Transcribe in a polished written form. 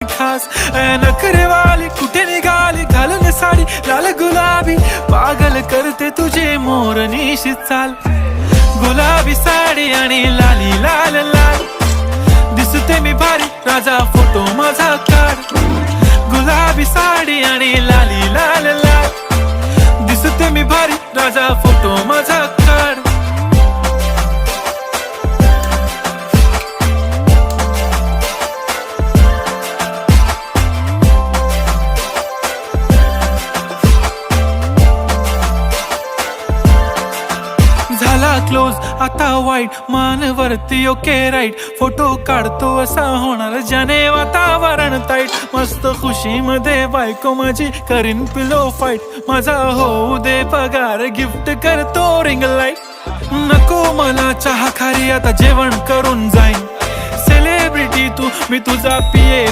खास नखरेवाली कुठे निघाली घालून साडी लाल गुलाबी पागल करते तुझे मोरनीशी चाल गुलाबी साडी आणि लाली लाल लाल दिसते मी भारी राजा फोटो माझा काढ गुलाबी साडी आणि लाली लाल लाल दिसते मी भारी राजा फोटो माझा काढ झाला क्लोज आता वाईट मानवरती ओके राईट फोटो काढतो असा होणार ज्याने वातावरण ताईट मस्त खुशी मध्ये बायको माझी करीन पिलो फाईट माझा होऊ दे पगार गिफ्ट करतो रिंग लाईट नको मला चहा खारी आता जेवण करून जाईन सेलिब्रिटी तू मी तुझा पिये